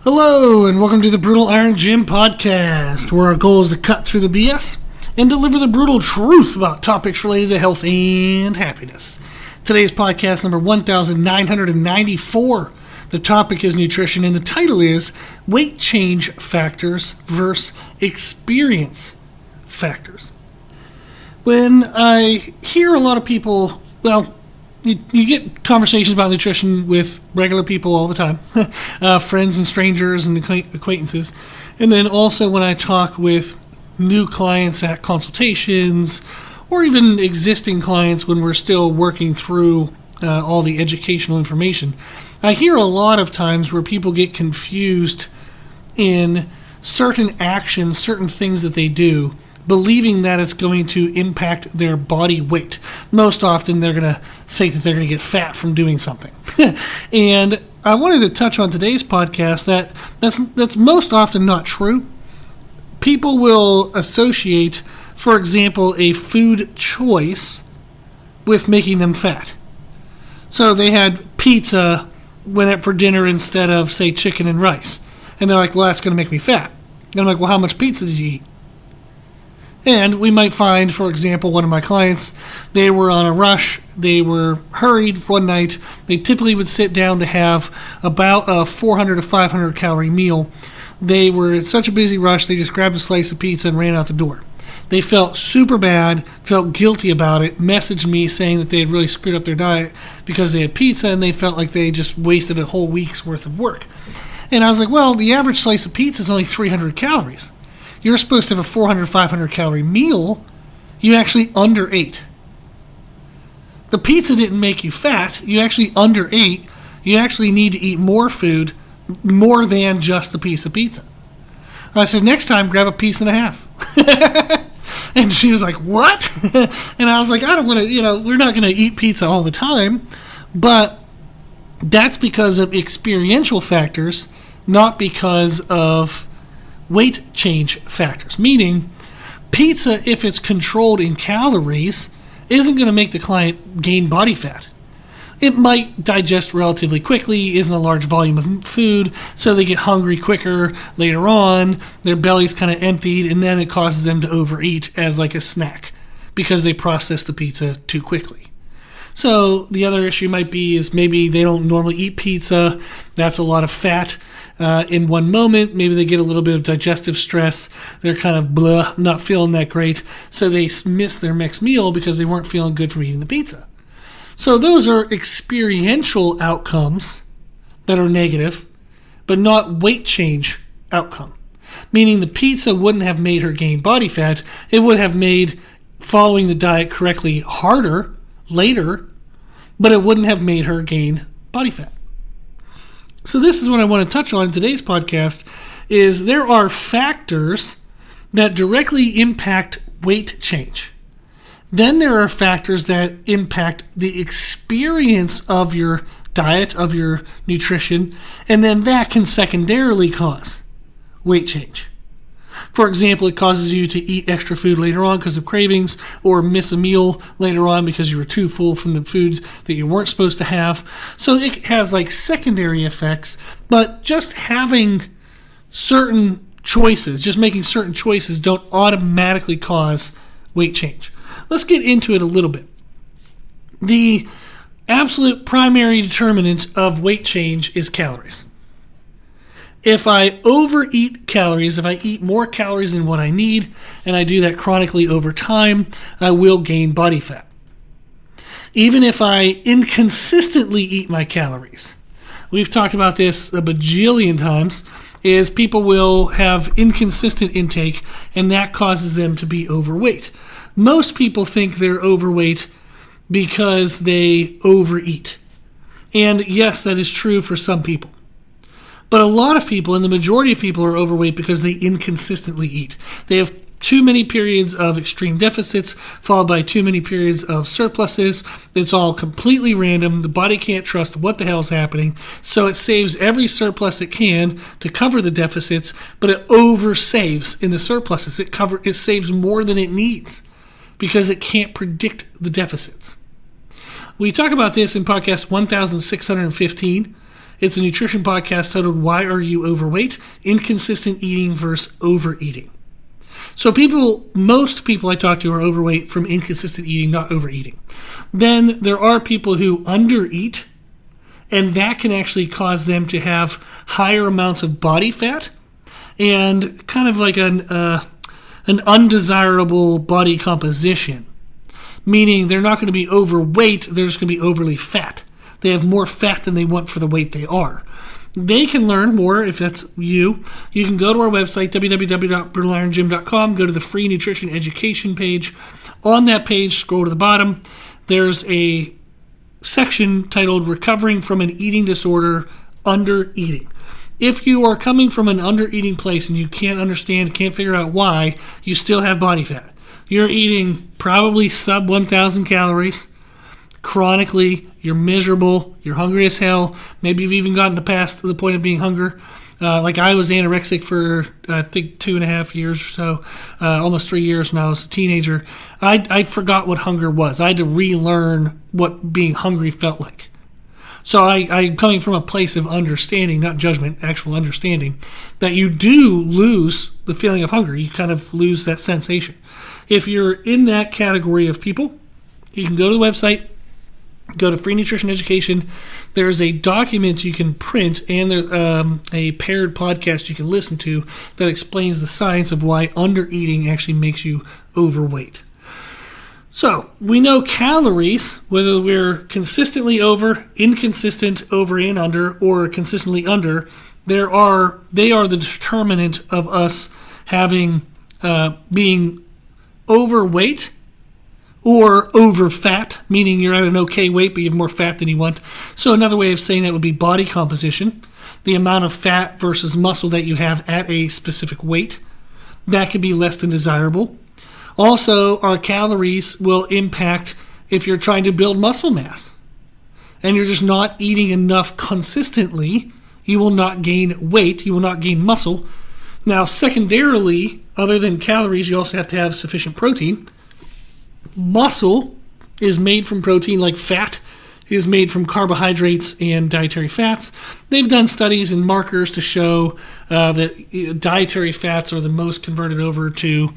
Hello, and welcome to the Brutal Iron Gym podcast, where our goal is to cut through the BS and deliver the brutal truth about topics related to health and happiness. Today's podcast number 1994. The topic is nutrition, and the title is Weight Change Factors versus Experience Factors. When I hear a lot of people, you get conversations about nutrition with regular people all the time, friends and strangers and acquaintances. And then also when I talk with new clients at consultations or even existing clients when we're still working through all the educational information, I hear a lot of times where people get confused in certain actions, certain things that they do, believing that it's going to impact their body weight. Most often they're going to think that they're going to get fat from doing something. And I wanted to touch on today's podcast that's most often not true. People will associate, for example, a food choice with making them fat. So they had pizza went out for dinner instead of, say, chicken and rice. And they're like, well, that's going to make me fat. And I'm like, well, how much pizza did you eat? And we might find, for example, one of my clients, they were on a rush, they were hurried one night. They typically would sit down to have about a 400 to 500 calorie meal. They were in such a busy rush, they just grabbed a slice of pizza and ran out the door. They felt super bad, felt guilty about it, messaged me saying that they had really screwed up their diet because they had pizza and they felt like they just wasted a whole week's worth of work. And I was like, well, the average slice of pizza is only 300 calories. You're supposed to have a 400, 500 calorie meal. You actually underate. The pizza didn't make you fat. You actually underate. You actually need to eat more food, more than just the piece of pizza. I said, next time, grab a piece and a half. And she was like, what? And I was like, I don't want to, we're not going to eat pizza all the time. But that's because of experiential factors, not because of weight change factors, meaning pizza, if it's controlled in calories, isn't going to make the client gain body fat. It might digest relatively quickly, isn't a large volume of food, so they get hungry quicker later on, their belly's kind of emptied, and then it causes them to overeat as like a snack because they process the pizza too quickly. So the other issue might be is maybe they don't normally eat pizza. That's a lot of fat in one moment. Maybe they get a little bit of digestive stress. They're kind of not feeling that great. So they miss their next meal because they weren't feeling good from eating the pizza. So those are experiential outcomes that are negative, but not weight change outcome. Meaning the pizza wouldn't have made her gain body fat. It would have made following the diet correctly harder later, but it wouldn't have made her gain body fat. So this is what I want to touch on in today's podcast, is there are factors that directly impact weight change. Then there are factors that impact the experience of your diet, of your nutrition, and then that can secondarily cause weight change. For example, it causes you to eat extra food later on because of cravings, or miss a meal later on because you were too full from the food that you weren't supposed to have. So it has like secondary effects, but just having certain choices, just making certain choices, don't automatically cause weight change. Let's get into it a little bit. The absolute primary determinant of weight change is calories. If I overeat calories, if I eat more calories than what I need, and I do that chronically over time, I will gain body fat. Even if I inconsistently eat my calories, we've talked about this a bajillion times, is people will have inconsistent intake, and that causes them to be overweight. Most people think they're overweight because they overeat. And yes, that is true for some people. But a lot of people, and the majority of people, are overweight because they inconsistently eat. They have too many periods of extreme deficits, followed by too many periods of surpluses. It's all completely random. The body can't trust what the hell is happening. So it saves every surplus it can to cover the deficits, but it oversaves in the surpluses. It saves more than it needs because it can't predict the deficits. We talk about this in podcast 1615. It's a nutrition podcast titled Why Are You Overweight? Inconsistent Eating versus Overeating. So most people I talk to are overweight from inconsistent eating, not overeating. Then there are people who undereat, and that can actually cause them to have higher amounts of body fat and kind of like an undesirable body composition, meaning they're not going to be overweight, they're just going to be overly fat. They have more fat than they want for the weight they are. They can learn more if that's you. You can go to our website, www.brutalirongym.com, go to the free nutrition education page. On that page, scroll to the bottom, there's a section titled Recovering from an Eating Disorder, Under Eating. If you are coming from an under-eating place and you can't figure out why, you still have body fat. You're eating probably sub 1,000 calories chronically. You're miserable. You're hungry as hell. Maybe you've even gotten past the point of being hungry. Like I was anorexic for, I think, 2.5 years or so, almost 3 years when I was a teenager. I forgot what hunger was. I had to relearn what being hungry felt like. So I'm coming from a place of understanding, not judgment, actual understanding, that you do lose the feeling of hunger. You kind of lose that sensation. If you're in that category of people, you can go to the website, go to Free Nutrition Education. There's a document you can print and there's a paired podcast you can listen to that explains the science of why undereating actually makes you overweight. So we know calories, whether we're consistently over, inconsistent over and under, or consistently under, they are the determinant of us having being overweight or over fat, meaning you're at an okay weight but you have more fat than you want. So another way of saying that would be body composition, the amount of fat versus muscle that you have at a specific weight. That could be less than desirable. Also, our calories will impact if you're trying to build muscle mass and you're just not eating enough consistently, you will not gain weight, you will not gain muscle. Now, secondarily, other than calories, you also have to have sufficient protein. Muscle is made from protein, like fat is made from carbohydrates and dietary fats. They've done studies and markers to show that dietary fats are the most converted over to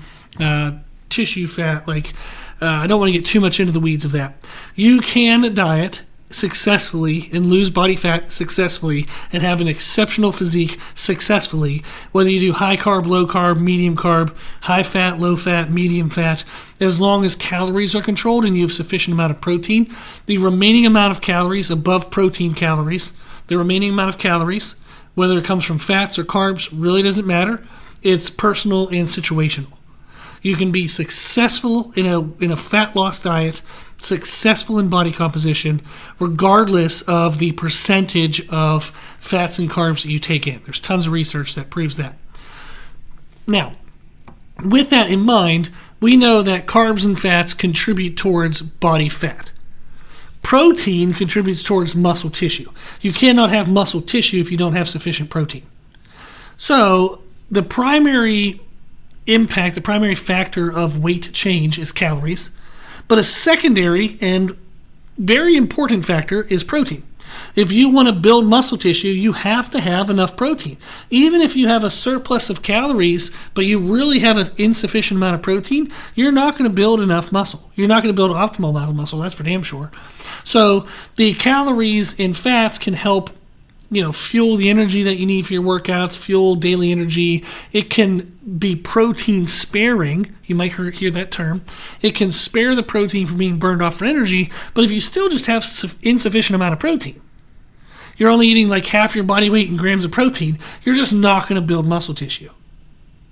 tissue fat. I don't want to get too much into the weeds of that. You can diet successfully and lose body fat successfully and have an exceptional physique successfully, whether you do high carb, low carb, medium carb, high fat, low fat, medium fat, as long as calories are controlled and you have sufficient amount of protein. The remaining amount of calories above protein calories, the remaining amount of calories, whether it comes from fats or carbs, really doesn't matter. It's personal and situational. You can be successful in a fat loss diet, successful in body composition, regardless of the percentage of fats and carbs that you take in. There's tons of research that proves that. Now, with that in mind, we know that carbs and fats contribute towards body fat. Protein contributes towards muscle tissue. You cannot have muscle tissue if you don't have sufficient protein. So the primary impact, the primary factor of weight change is calories, but a secondary and very important factor is protein. If you want to build muscle tissue, you have to have enough protein. Even if you have a surplus of calories, but you really have an insufficient amount of protein, you're not going to build enough muscle. You're not going to build optimal amount of muscle, that's for damn sure. So the calories and fats can help fuel the energy that you need for your workouts, fuel daily energy. It can be protein sparing. You might hear that term. It can spare the protein from being burned off for energy, but if you still just have insufficient amount of protein, you're only eating like half your body weight in grams of protein, you're just not going to build muscle tissue.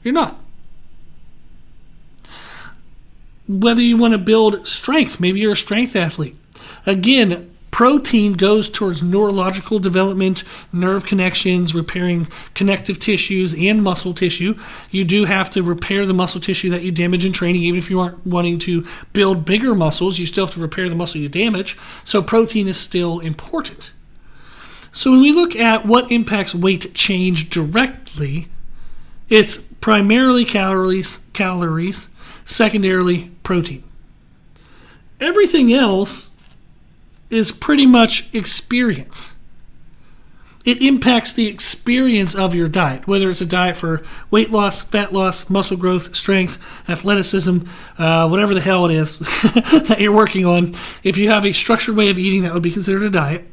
You're not. Whether you want to build strength, maybe you're a strength athlete. Again, protein goes towards neurological development, nerve connections, repairing connective tissues and muscle tissue. You do have to repair the muscle tissue that you damage in training. Even if you aren't wanting to build bigger muscles, you still have to repair the muscle you damage. So protein is still important. So when we look at what impacts weight change directly, it's primarily calories, secondarily protein. Everything else is pretty much experience. it impacts the experience of your diet, whether it's a diet for weight loss, fat loss, muscle growth, strength, athleticism, whatever the hell it is that you're working on. If you have a structured way of eating, that would be considered a diet.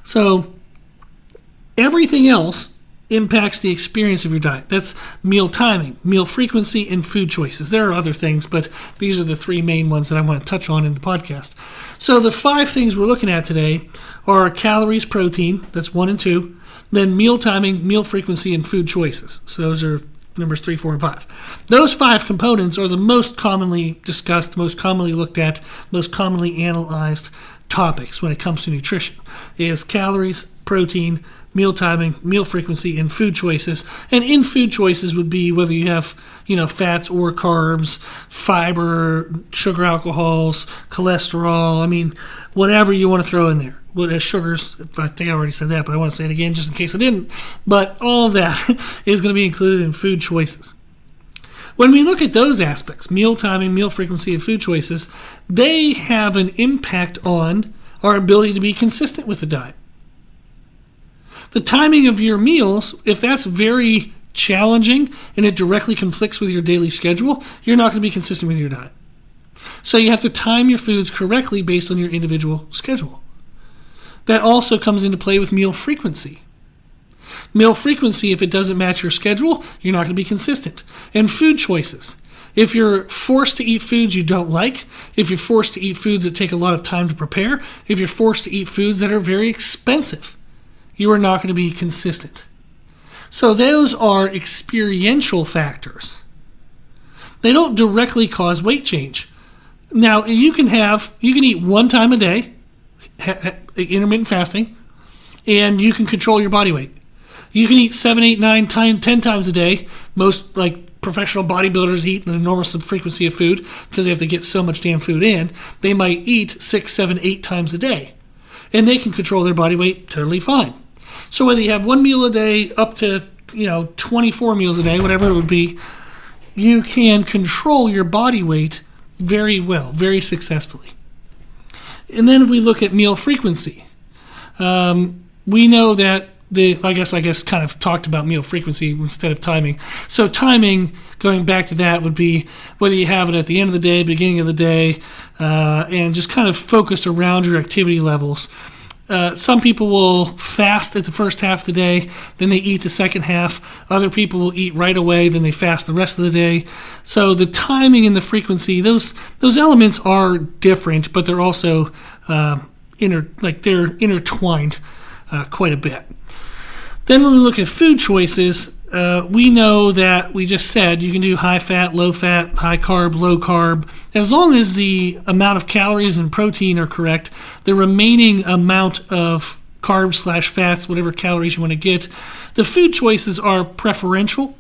So everything else impacts the experience of your diet. That's meal timing, meal frequency, and food choices. There are other things, but these are the three main ones that I want to touch on in the podcast. So the 5 things we're looking at today are calories, protein, that's 1 and 2, then meal timing, meal frequency, and food choices. So those are numbers 3, 4, and 5. Those 5 components are the most commonly discussed, most commonly looked at, most commonly analyzed topics when it comes to nutrition. It is calories, protein, meal timing, meal frequency, and food choices. And in food choices would be whether you have, fats or carbs, fiber, sugar alcohols, cholesterol, whatever you want to throw in there. Sugars, I think I already said that, but I want to say it again just in case I didn't. But all of that is going to be included in food choices. When we look at those aspects, meal timing, meal frequency, and food choices, they have an impact on our ability to be consistent with the diet. The timing of your meals, if that's very challenging and it directly conflicts with your daily schedule, you're not going to be consistent with your diet. So you have to time your foods correctly based on your individual schedule. That also comes into play with meal frequency. Meal frequency, if it doesn't match your schedule, you're not going to be consistent. And food choices. If you're forced to eat foods you don't like, if you're forced to eat foods that take a lot of time to prepare, if you're forced to eat foods that are very expensive, you are not going to be consistent. So those are experiential factors. They don't directly cause weight change. Now, you can eat 1 time a day, intermittent fasting, and you can control your body weight. You can eat 7, 8, 9, 10 times a day. Most professional bodybuilders eat an enormous frequency of food because they have to get so much damn food in. They might eat 6, 7, 8 times a day, and they can control their body weight totally fine. So whether you have 1 meal a day up to 24 meals a day, whatever it would be, you can control your body weight very well, very successfully. And then if we look at meal frequency, we know that I guess kind of talked about meal frequency instead of timing. So timing, going back to that, would be whether you have it at the end of the day, beginning of the day, and just kind of focused around your activity levels. Some people will fast at the first half of the day, then they eat the second half. Other people will eat right away, then they fast the rest of the day. So the timing and the frequency, those elements are different, but they're also they're intertwined quite a bit. Then when we look at food choices, we know that we just said you can do high fat, high carb, low carb. As long as the amount of calories and protein are correct, the remaining amount of carbs/fats, whatever calories you want to get, the food choices are preferential.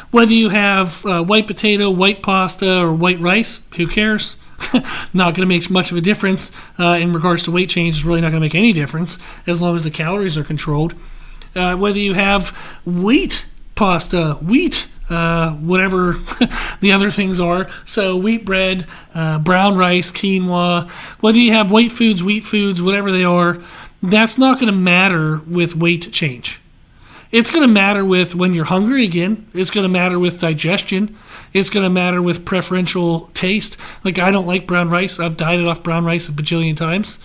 Whether you have white potato, white pasta, or white rice, who cares? Not going to make much of a difference in regards to weight change. It's really not going to make any difference as long as the calories are controlled. Whether you have wheat pasta, wheat, whatever the other things are. So wheat bread, brown rice, quinoa, whether you have white foods, wheat foods, whatever they are, that's not going to matter with weight change. It's going to matter with when you're hungry again. It's going to matter with digestion. It's going to matter with preferential taste. Like, I don't like brown rice. I've dieted off brown rice a bajillion times.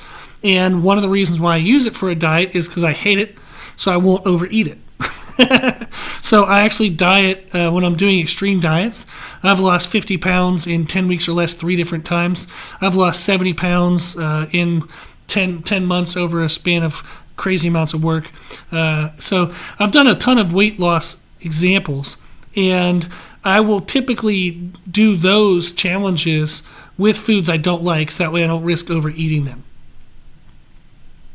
And one of the reasons why I use it for a diet is because I hate it, so I won't overeat it. So I actually diet when I'm doing extreme diets. I've lost 50 pounds in 10 weeks or less 3 different times. I've lost 70 pounds in 10 months over a span of crazy amounts of work. So I've done a ton of weight loss examples, and I will typically do those challenges with foods I don't like, so that way I don't risk overeating them.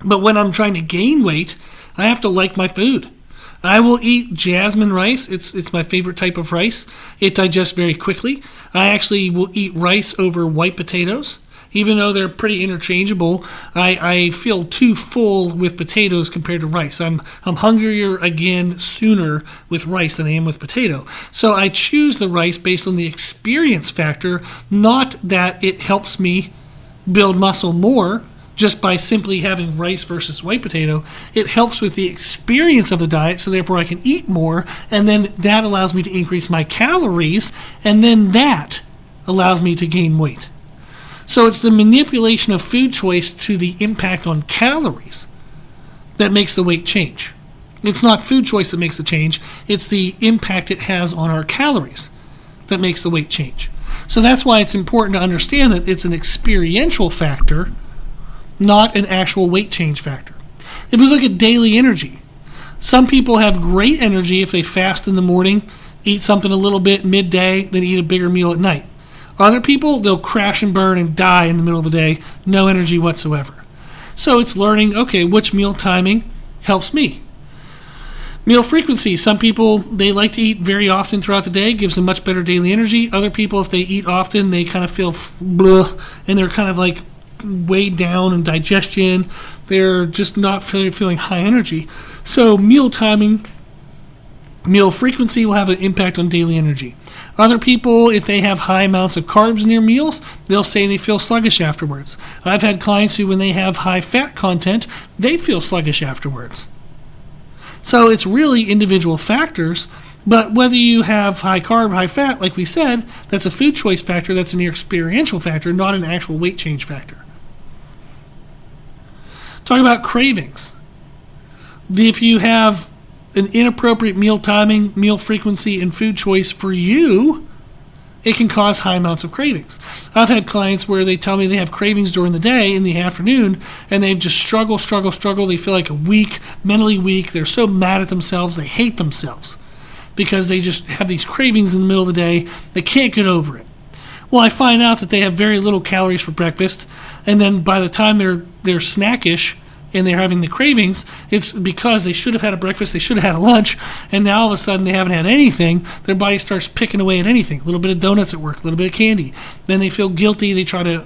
But when I'm trying to gain weight, I have to like my food. I will eat jasmine rice. It's my favorite type of rice. It digests very quickly. I actually will eat rice over white potatoes. Even though they're pretty interchangeable, I feel too full with potatoes compared to rice. I'm hungrier again sooner with rice than I am with potato. So I choose the rice based on the experience factor, not that it helps me build muscle more, just by simply having rice versus white potato. It helps with the experience of the diet, so therefore I can eat more, and then that allows me to increase my calories, and then that allows me to gain weight. So it's the manipulation of food choice to the impact on calories that makes the weight change. It's not food choice that makes the change, it's the impact it has on our calories that makes the weight change. So that's why it's important to understand that it's an experiential factor, not an actual weight change factor. If we look at daily energy, some people have great energy if they fast in the morning, eat something a little bit midday, then eat a bigger meal at night. Other people, they'll crash and burn and die in the middle of the day, no energy whatsoever. So it's learning, okay, which meal timing helps me. Meal frequency. Some people, they like to eat very often throughout the day, gives them much better daily energy. Other people, if they eat often, they kind of feel blah, and they're kind of like weighed down in digestion. They're just not feeling high energy. So meal timing, meal frequency will have an impact on daily energy. Other people, if they have high amounts of carbs in their meals, they'll say they feel sluggish afterwards. I've had clients who, when they have high fat content, they feel sluggish afterwards. So it's really individual factors, but whether you have high carb, high fat, like we said, that's a food choice factor, that's an experiential factor, not an actual weight change factor. Talk about cravings. If you have an inappropriate meal timing, meal frequency, and food choice for you, it can cause high amounts of cravings. I've had clients where they tell me they have cravings during the day, in the afternoon, and they've just struggle. They feel like mentally weak. They're so mad at themselves, they hate themselves because they just have these cravings in the middle of the day. They can't get over it. Well, I find out that they have very little calories for breakfast, and then by the time they're snackish and they're having the cravings, it's because they should have had a breakfast, they should have had a lunch, and now all of a sudden they haven't had anything. Their body starts picking away at anything. A little bit of donuts at work, a little bit of candy. Then they feel guilty. They try to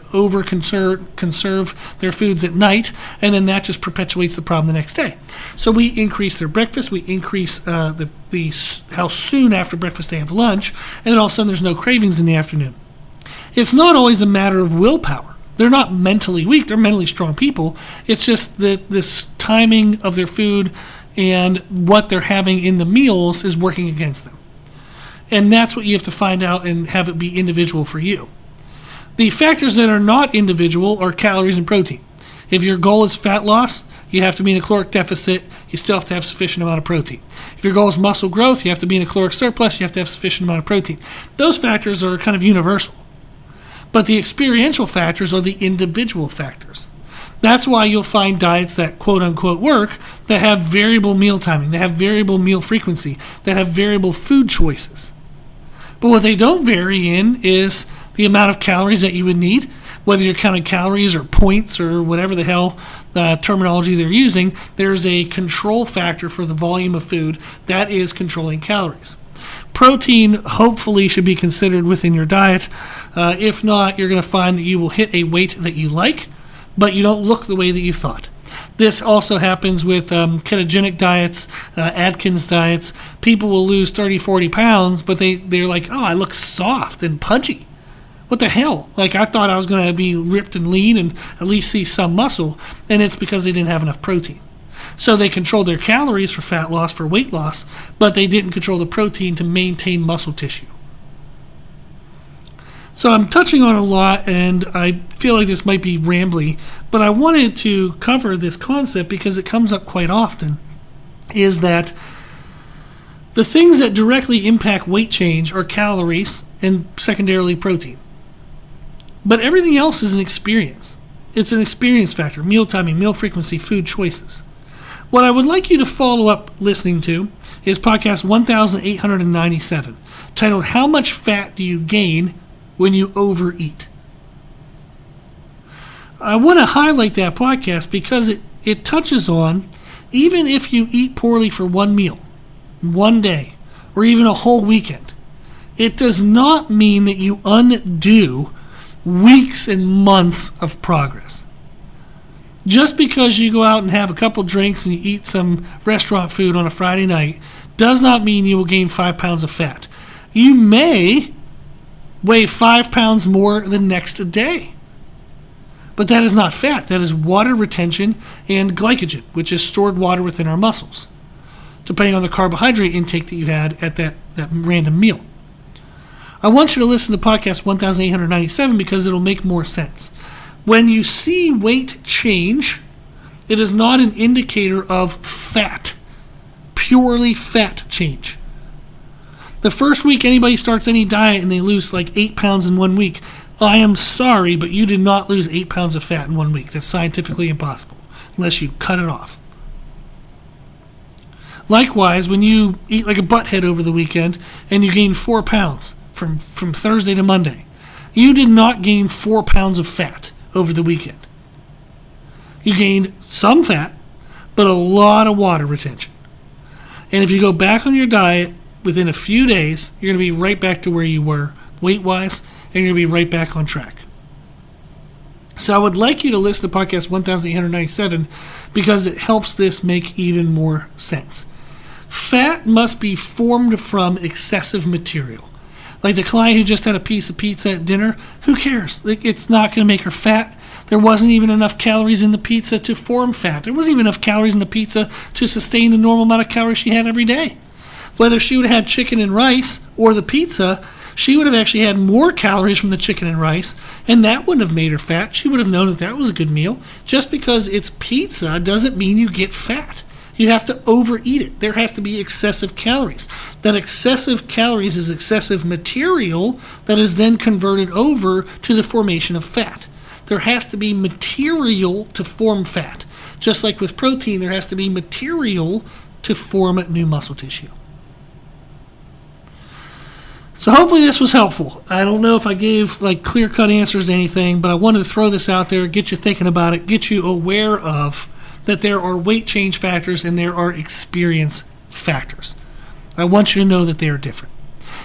conserve their foods at night, and then that just perpetuates the problem the next day. So we increase their breakfast, we increase how soon after breakfast they have lunch, and then all of a sudden there's no cravings in the afternoon. It's not always a matter of willpower. They're not mentally weak. They're mentally strong people. It's just that this timing of their food and what they're having in the meals is working against them. And that's what you have to find out and have it be individual for you. The factors that are not individual are calories and protein. If your goal is fat loss, you have to be in a caloric deficit. You still have to have sufficient amount of protein. If your goal is muscle growth, you have to be in a caloric surplus. You have to have sufficient amount of protein. Those factors are kind of universal. But the experiential factors are the individual factors. That's why you'll find diets that quote-unquote work that have variable meal timing, that have variable meal frequency, that have variable food choices. But what they don't vary in is the amount of calories that you would need, whether you're counting calories or points or whatever the hell terminology they're using. There's a control factor for the volume of food that is controlling calories. Protein hopefully should be considered within your diet. If not, you're going to find that you will hit a weight that you like, but you don't look the way that you thought. This also happens with ketogenic diets, Atkins diets. People will lose 30, 40 pounds, but they're like, oh, I look soft and pudgy. What the hell? Like, I thought I was going to be ripped and lean and at least see some muscle, and it's because they didn't have enough protein. So they controlled their calories for fat loss, for weight loss, but they didn't control the protein to maintain muscle tissue. So I'm touching on a lot, and I feel like this might be rambly, but I wanted to cover this concept because it comes up quite often, is that the things that directly impact weight change are calories and secondarily protein. But everything else is an experience. It's an experience factor: meal timing, meal frequency, food choices. What I would like you to follow up listening to is podcast 1897, titled How Much Fat Do You Gain When You Overeat? I want to highlight that podcast because it touches on, even if you eat poorly for one meal, one day, or even a whole weekend, it does not mean that you undo weeks and months of progress. Just because you go out and have a couple drinks and you eat some restaurant food on a Friday night does not mean you will gain 5 pounds of fat. You may weigh 5 pounds more the next day. But that is not fat. That is water retention and glycogen, which is stored water within our muscles, depending on the carbohydrate intake that you had at that random meal. I want you to listen to podcast 1897 because it'll make more sense. When you see weight change, it is not an indicator of fat, purely fat change. The first week anybody starts any diet and they lose like 8 pounds in 1 week, I am sorry, but you did not lose 8 pounds of fat in 1 week. That's scientifically impossible, unless you cut it off. Likewise, when you eat like a butthead over the weekend and you gain 4 pounds from Thursday to Monday, you did not gain 4 pounds of fat over the weekend. You gained some fat, but a lot of water retention. And if you go back on your diet within a few days, you're going to be right back to where you were weight-wise, and you're going to be right back on track. So I would like you to listen to podcast 1897 because it helps this make even more sense. Fat must be formed from excessive material. Like the client who just had a piece of pizza at dinner, who cares? It's not going to make her fat. There wasn't even enough calories in the pizza to form fat. There wasn't even enough calories in the pizza to sustain the normal amount of calories she had every day. Whether she would have had chicken and rice or the pizza, she would have actually had more calories from the chicken and rice, and that wouldn't have made her fat. She would have known that that was a good meal. Just because it's pizza doesn't mean you get fat. You have to overeat it. There has to be excessive calories. That excessive calories is excessive material that is then converted over to the formation of fat. There has to be material to form fat. Just like with protein, there has to be material to form new muscle tissue. So hopefully this was helpful. I don't know if I gave clear-cut answers to anything, but I wanted to throw this out there, get you thinking about it, get you aware of that there are weight change factors and there are experience factors. I want you to know that they are different.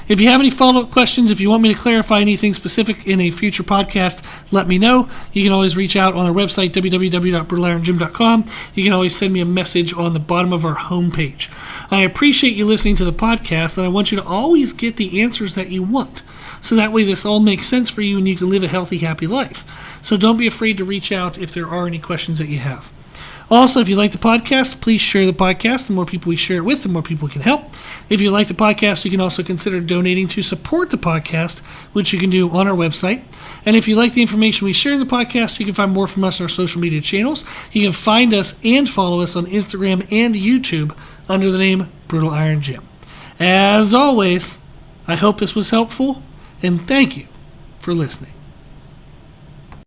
If you have any follow-up questions, if you want me to clarify anything specific in a future podcast, let me know. You can always reach out on our website, www.brutalirongym.com. You can always send me a message on the bottom of our homepage. I appreciate you listening to the podcast, and I want you to always get the answers that you want. So that way this all makes sense for you and you can live a healthy, happy life. So don't be afraid to reach out if there are any questions that you have. Also, if you like the podcast, please share the podcast. The more people we share it with, the more people we can help. If you like the podcast, you can also consider donating to support the podcast, which you can do on our website. And if you like the information we share in the podcast, you can find more from us on our social media channels. You can find us and follow us on Instagram and YouTube under the name Brutal Iron Gym. As always, I hope this was helpful, and thank you for listening.